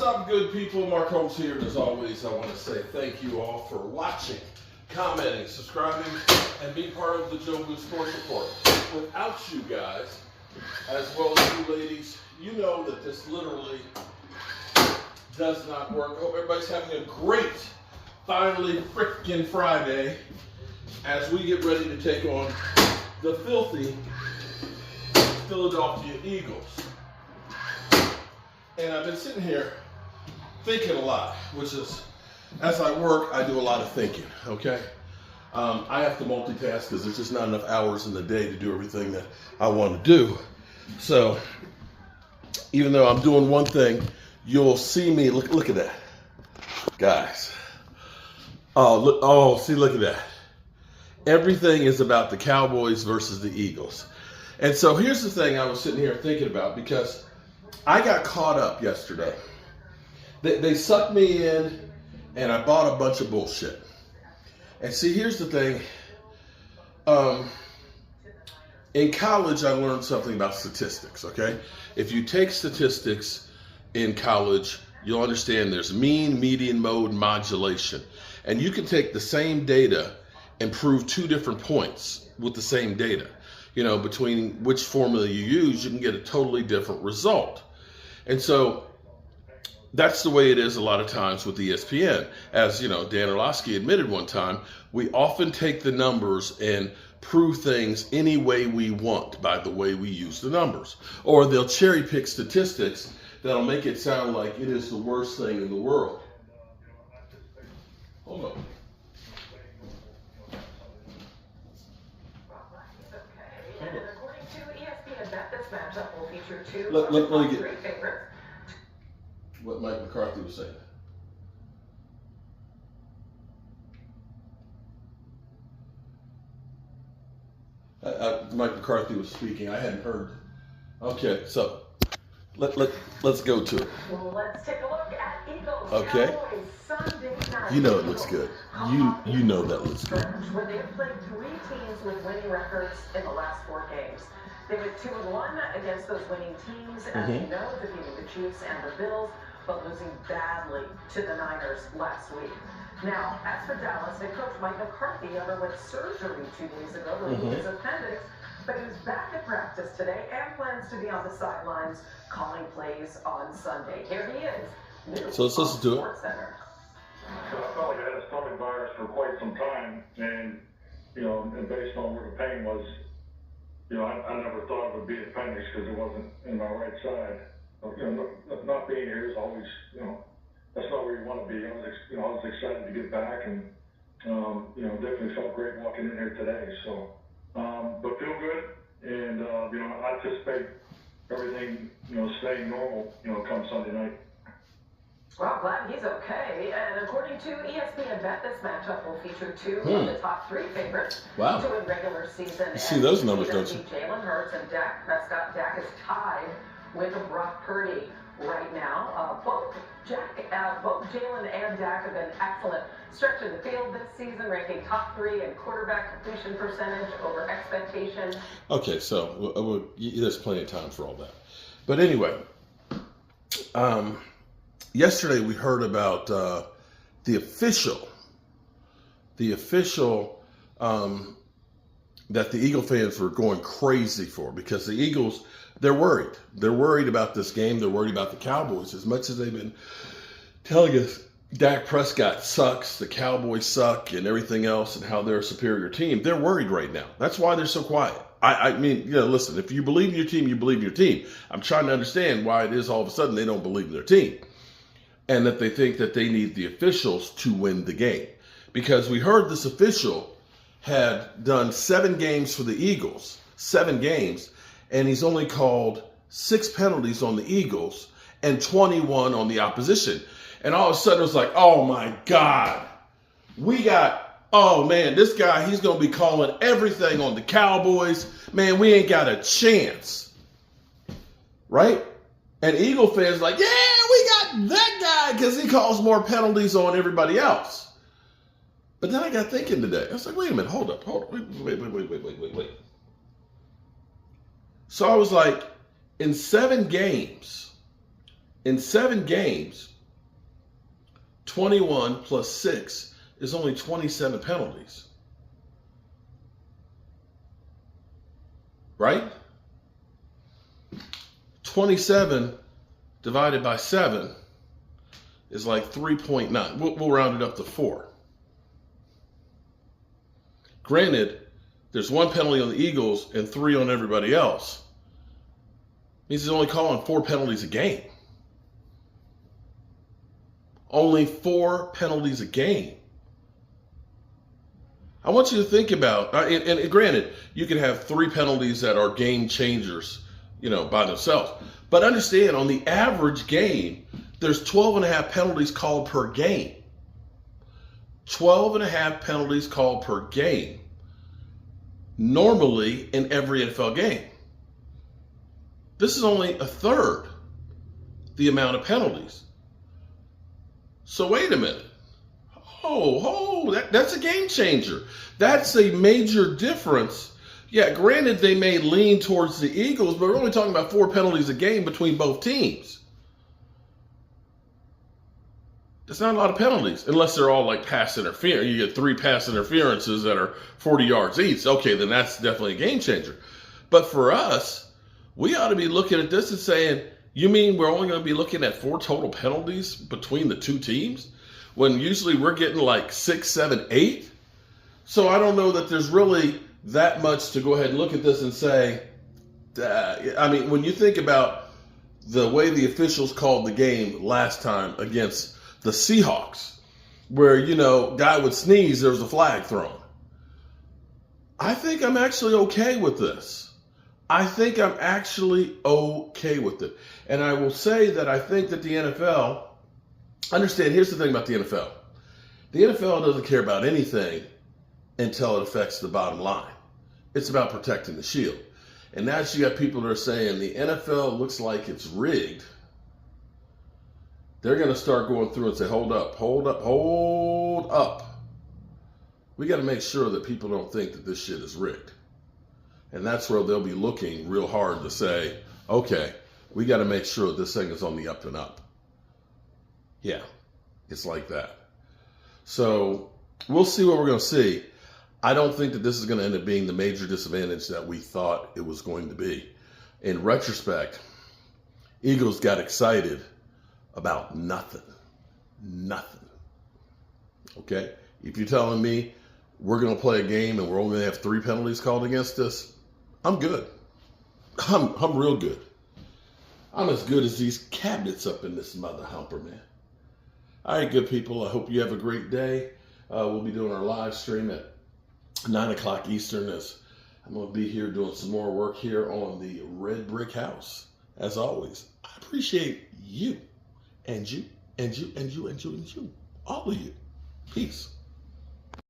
up, good people? Mark Holmes here, and as always, I want to say thank you all for watching, commenting, subscribing, and being part of the Joe Blue Sports Report. Without you guys, as well as you ladies, you know that this literally does not work. I hope everybody's having a great, finally freaking Friday as we get ready to take on the filthy Philadelphia Eagles. And I've been sitting here thinking a lot, which is, as I work, I do a lot of thinking, okay? I have to multitask because there's just not enough hours in the day to do everything that I want to do. So, even though I'm doing one thing, you'll see me, look at that. Guys. Look at that. Everything is about the Cowboys versus the Eagles. And so here's the thing I was sitting here thinking about, because I got caught up yesterday. They sucked me in, and I bought a bunch of bullshit. And see, here's the thing. In college, I learned something about statistics, okay? If you take statistics in college, you'll understand there's mean, median, mode, modulation. And you can take the same data and prove two different points with the same data. You know, between which formula you use, you can get a totally different result. And so that's the way it is a lot of times with ESPN. As you know, Dan Orlovsky admitted one time, we often take the numbers and prove things any way we want by the way we use the numbers. Or they'll cherry pick statistics that'll make it sound like it is the worst thing in the world. Hold on. According to ESPN, this matchup will feature two Let me get three favorites. What Mike McCarthy was saying. Mike McCarthy was speaking. I hadn't heard. Okay, so let's go to it. Well, let's take a look at Eagles. Okay. Cowboys Sunday night. You know it looks good. You know that looks good. Where they've played three teams with winning records in the last 4 games. They went 2-1 against those winning teams, as you know, defeating the Chiefs and the Bills, but losing badly to the Niners last week. Now, as for Dallas, head coach Mike McCarthy underwent surgery 2 days ago to remove his appendix, but he was back at practice today and plans to be on the sidelines calling plays on Sunday. Here he is. So let's listen to it. SportsCenter. So I felt like I had a stomach virus for quite some time, and and based on where the pain was, I never thought it would be appendix because it wasn't in my right side. Not being here is always, that's not where you want to be. I was excited to get back, and definitely felt great walking in here today. So, but feel good, and I anticipate everything, staying normal, come Sunday night. Well, glad he's okay. And according to ESPN this matchup will feature two of the top 3 favorites Wow. to win regular season. You see those numbers, don't you? Jalen Hurts and Dak Prescott. Dak is tied with Brock Purdy right now. Both Jalen and Dak have been excellent stretching the field this season, ranking top 3 in quarterback completion percentage over expectation. Okay, so there's plenty of time for all that. But anyway, yesterday we heard about the official that the Eagle fans were going crazy for, because the Eagles, they're worried. They're worried about this game. They're worried about the Cowboys. As much as they've been telling us Dak Prescott sucks, the Cowboys suck, and everything else, and how they're a superior team, they're worried right now. That's why they're so quiet. I mean, listen, if you believe in your team, you believe in your team. I'm trying to understand why it is all of a sudden they don't believe in their team, and that they think that they need the officials to win the game. Because we heard this official had done 7 games for the Eagles, 7 games, and he's only called 6 penalties on the Eagles and 21 on the opposition. And all of a sudden it was like, oh my God, oh man, this guy, he's going to be calling everything on the Cowboys. Man, we ain't got a chance. Right? And Eagle fans like, yeah, we got that guy because he calls more penalties on everybody else. But then I got thinking today. I was like, wait a minute, hold up. Wait. So I was like, in 7 games, 21 plus 6 is only 27 penalties. Right? 27 divided by 7 is like 3.9. We'll round it up to 4. Granted, there's 1 penalty on the Eagles and 3 on everybody else. Means he's only calling 4 penalties a game. Only 4 penalties a game. I want you to think about, and granted, you can have 3 penalties that are game changers, by themselves. But understand, on the average game, there's 12.5 penalties called per game. 12.5 penalties called per game. Normally in every NFL game. This is only a third the amount of penalties. So wait a minute. That's a game changer. That's a major difference. Yeah, granted, they may lean towards the Eagles, but we're only talking about 4 penalties a game between both teams. That's not a lot of penalties, unless they're all like pass interference. You get 3 pass interferences that are 40 yards each. Okay, then that's definitely a game changer. But for us, we ought to be looking at this and saying, you mean we're only going to be looking at 4 total penalties between the 2 teams? When usually we're getting like 6, 7, 8? So I don't know that there's really that much to go ahead and look at this and say, when you think about the way the officials called the game last time against the Seahawks, where, guy would sneeze, there was a flag thrown. I think I'm actually okay with this. I think I'm actually okay with it. And I will say that I think that the NFL, understand, here's the thing about the NFL. The NFL doesn't care about anything until it affects the bottom line. It's about protecting the shield. And now you got people that are saying the NFL looks like it's rigged. They're going to start going through and say, hold up. We got to make sure that people don't think that this shit is rigged. And that's where they'll be looking real hard to say, okay, we got to make sure this thing is on the up and up. Yeah, it's like that. So we'll see what we're going to see. I don't think that this is going to end up being the major disadvantage that we thought it was going to be. In retrospect, Eagles got excited about nothing. Okay? If you're telling me we're going to play a game and we're only going to have 3 penalties called against us, I'm good. I'm real good. I'm as good as these cabinets up in this mother humper, man. All right, good people. I hope you have a great day. We'll be doing our live stream at 9 o'clock Eastern, as I'm going to be here doing some more work here on the Red Brick House. As always, I appreciate you and you and you and you and you and you. All of you. Peace.